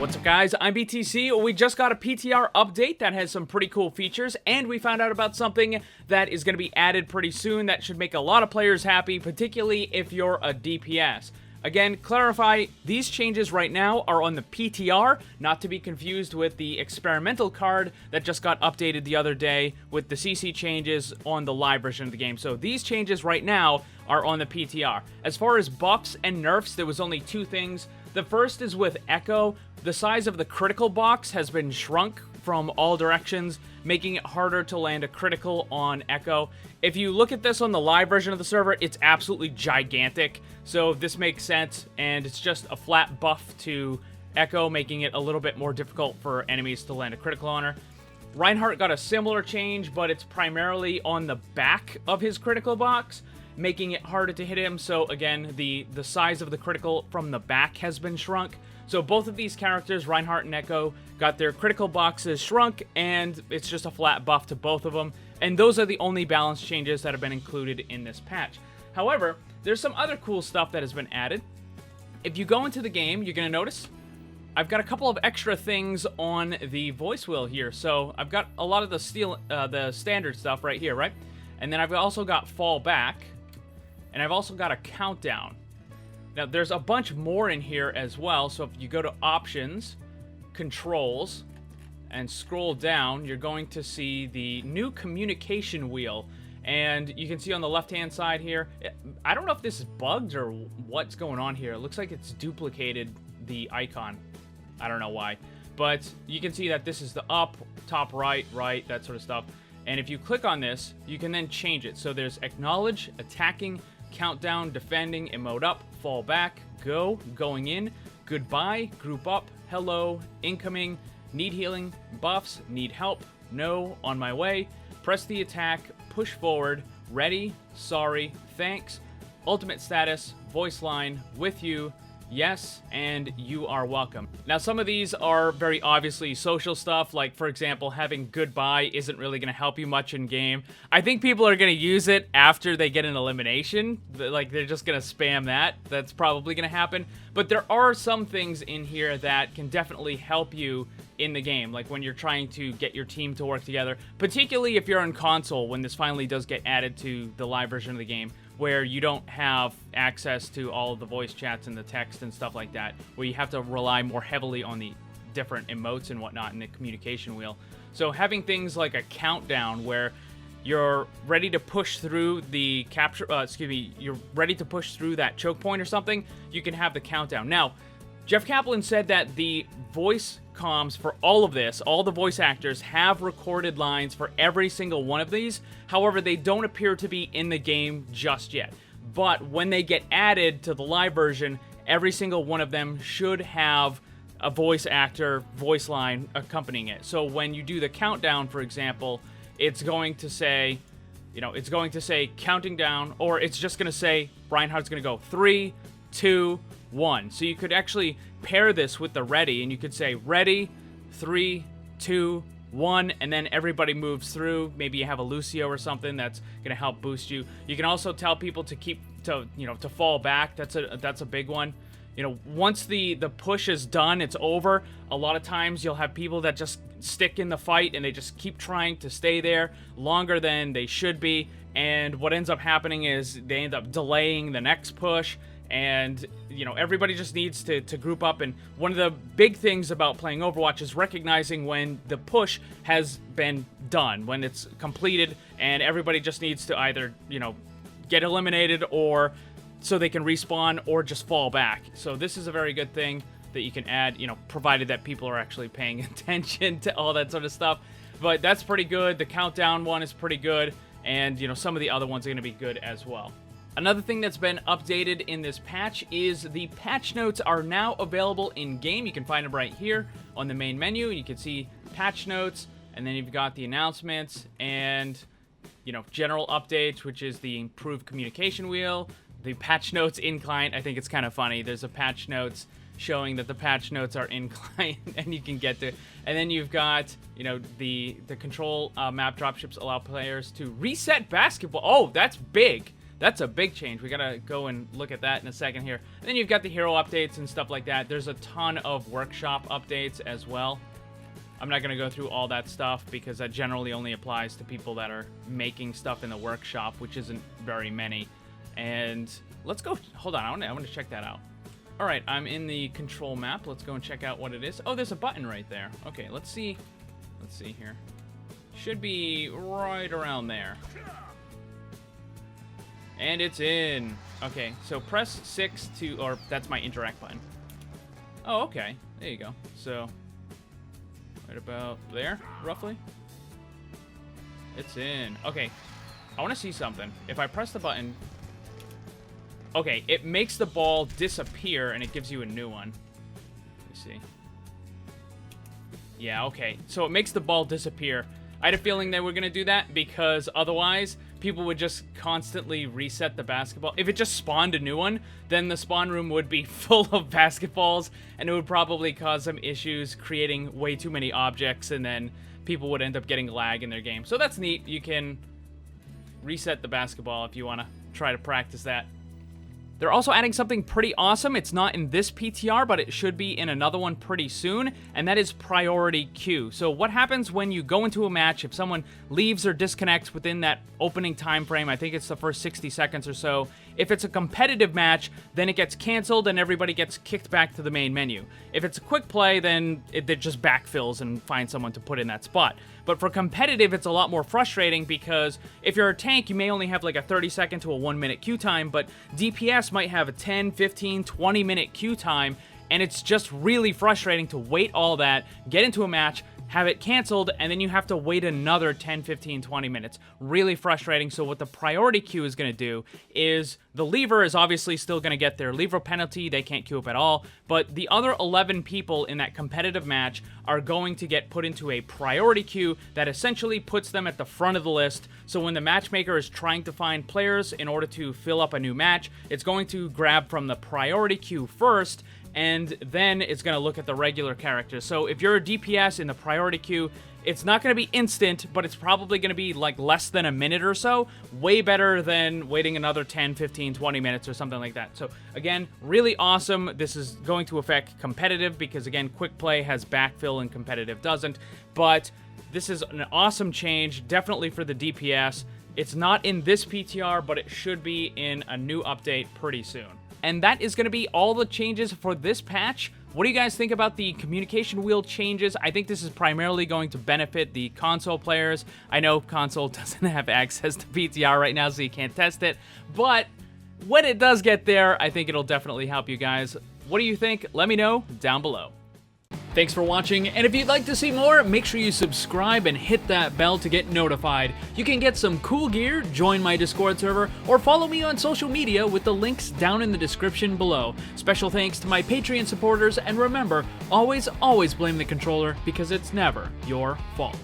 What's up, guys? I'm BTC. We just got a PTR update that has some pretty cool features, and we found out about something that is going to be added pretty soon that should make a lot of players happy, particularly if you're a DPS. Again, clarify, these changes right now are on the PTR, not to be confused with the experimental card that just got updated the other day with the CC changes on the live version of the game. So these changes right now are on the PTR. As far as buffs and nerfs, there was only two things. The first is with Echo. The size of the critical box has been shrunk from all directions, making it harder to land a critical on Echo. If you look at this on the live version of the server, it's absolutely gigantic, so this makes sense, and it's just a flat buff to Echo, making it a little bit more difficult for enemies to land a critical on her. Reinhardt got a similar change, but it's primarily on the back of his critical box, making it harder to hit him. So again, the size of the critical from the back has been shrunk. So both of these characters, Reinhardt and Echo, got their critical boxes shrunk, and it's just a flat buff to both of them. And those are the only balance changes that have been included in this patch. However, there's some other cool stuff that has been added. If you go into the game, you're going to notice I've got a couple of extra things on the voice wheel here. So I've got a lot of the standard stuff right here, right? And then I've also got fall back, and I've also got a countdown. Now, there's a bunch more in here as well, so if you go to Options, Controls, and scroll down, you're going to see the new communication wheel. And you can see on the left-hand side here, I don't know if this is bugged or what's going on here. It looks like it's duplicated the icon. I don't know why. But you can see that this is the up, top right, that sort of stuff. And if you click on this, you can then change it. So there's Acknowledge, Attacking, Countdown, Defending, Emote Up, Fall Back, Go, Going In, Goodbye, Group Up, Hello, Incoming, Need Healing, Buffs, Need Help, No, On My Way, Press the Attack, Push Forward, Ready, Sorry, Thanks, Ultimate Status, Voice Line, With You, Yes, and You Are Welcome. Now, some of these are very obviously social stuff, like, for example, having goodbye isn't really going to help you much in game. I think people are going to use it after they get an elimination. Like, they're just going to spam that. That's probably going to happen. But there are some things in here that can definitely help you in the game, like when you're trying to get your team to work together, particularly if you're on console when this finally does get added to the live version of the game, where you don't have access to all of the voice chats and the text and stuff like that, where you have to rely more heavily on the different emotes and whatnot in the communication wheel. So having things like a countdown where you're ready to push through the you're ready to push through that choke point or something, you can have the countdown. Now, Jeff Kaplan said that the voice comms for all of this, all the voice actors have recorded lines for every single one of these. However, they don't appear to be in the game just yet. But when they get added to the live version, every single one of them should have a voice actor voice line accompanying it. So when you do the countdown, for example, it's going to say, it's going to say counting down, or it's just going to say Reinhardt's going to go 3, 2, 1. So you could actually pair this with the ready, and you could say ready, 3, 2, 1, and then everybody moves through. Maybe you have a Lucio or something that's going to help boost you. You can also tell people to fall back. That's a big one. Once the push is done, it's over. A lot of times you'll have people that just stick in the fight and they just keep trying to stay there longer than they should be. And what ends up happening is they end up delaying the next push. And, everybody just needs to group up. And one of the big things about playing Overwatch is recognizing when the push has been done, when it's completed, and everybody just needs to either, get eliminated or so they can respawn or just fall back. So this is a very good thing that you can add, provided that people are actually paying attention to all that sort of stuff. But that's pretty good. The countdown one is pretty good. And, some of the other ones are going to be good as well. Another thing that's been updated in this patch is the patch notes are now available in-game. You can find them right here on the main menu. You can see patch notes, and then you've got the announcements and, general updates, which is the improved communication wheel, the patch notes in client. I think it's kind of funny. There's a patch notes showing that the patch notes are in client and you can get to. And then you've got, the control map dropships allow players to reset basketball. Oh, that's big. That's a big change. We gotta go and look at that in a second here. And then you've got the hero updates and stuff like that. There's a ton of workshop updates as well. I'm not gonna go through all that stuff because that generally only applies to people that are making stuff in the workshop, which isn't very many. And let's go, hold on, I want to check that out. All right, I'm in the control map. Let's go and check out what it is. Oh, there's a button right there. Okay, let's see here. Should be right around there. And it's in. Okay, so press 6 to, or that's my interact button. Oh, okay, there you go. So, right about there, roughly. It's in. Okay, I want to see something. If I press the button, okay, it makes the ball disappear and it gives you a new one. Let me see. Yeah, okay, so it makes the ball disappear. I had a feeling they were going to do that because otherwise people would just constantly reset the basketball. If it just spawned a new one, then the spawn room would be full of basketballs and it would probably cause some issues creating way too many objects, and then people would end up getting lag in their game. So that's neat. You can reset the basketball if you want to try to practice that. They're also adding something pretty awesome. It's not in this PTR, but it should be in another one pretty soon, and that is priority queue. So what happens when you go into a match, if someone leaves or disconnects within that opening time frame, I think it's the first 60 seconds or so, if it's a competitive match, then it gets canceled and everybody gets kicked back to the main menu. If it's a quick play, then it just backfills and finds someone to put in that spot. But for competitive, it's a lot more frustrating because if you're a tank, you may only have like a 30-second to a 1-minute queue time, but DPS might have a 10, 15, 20-minute queue time, and it's just really frustrating to wait all that, get into a match, have it canceled, and then you have to wait another 10, 15, 20 minutes. Really frustrating. So what the priority queue is going to do is the leaver is obviously still going to get their leaver penalty. They can't queue up at all. But the other 11 people in that competitive match are going to get put into a priority queue that essentially puts them at the front of the list. So when the matchmaker is trying to find players in order to fill up a new match, it's going to grab from the priority queue first, and then it's going to look at the regular characters. So if you're a DPS in the priority queue, it's not going to be instant, but it's probably going to be like less than a minute or so. Way better than waiting another 10, 15, 20 minutes or something like that. So again, really awesome. This is going to affect competitive because again, quick play has backfill and competitive doesn't. But this is an awesome change, definitely for the DPS. It's not in this PTR, but it should be in a new update pretty soon. And that is going to be all the changes for this patch. What do you guys think about the communication wheel changes? I think this is primarily going to benefit the console players. I know console doesn't have access to PTR right now, so you can't test it. But when it does get there, I think it'll definitely help you guys. What do you think? Let me know down below. Thanks for watching, and if you'd like to see more, make sure you subscribe and hit that bell to get notified. You can get some cool gear, join my Discord server, or follow me on social media with the links down in the description below. Special thanks to my Patreon supporters, and remember, always blame the controller because it's never your fault.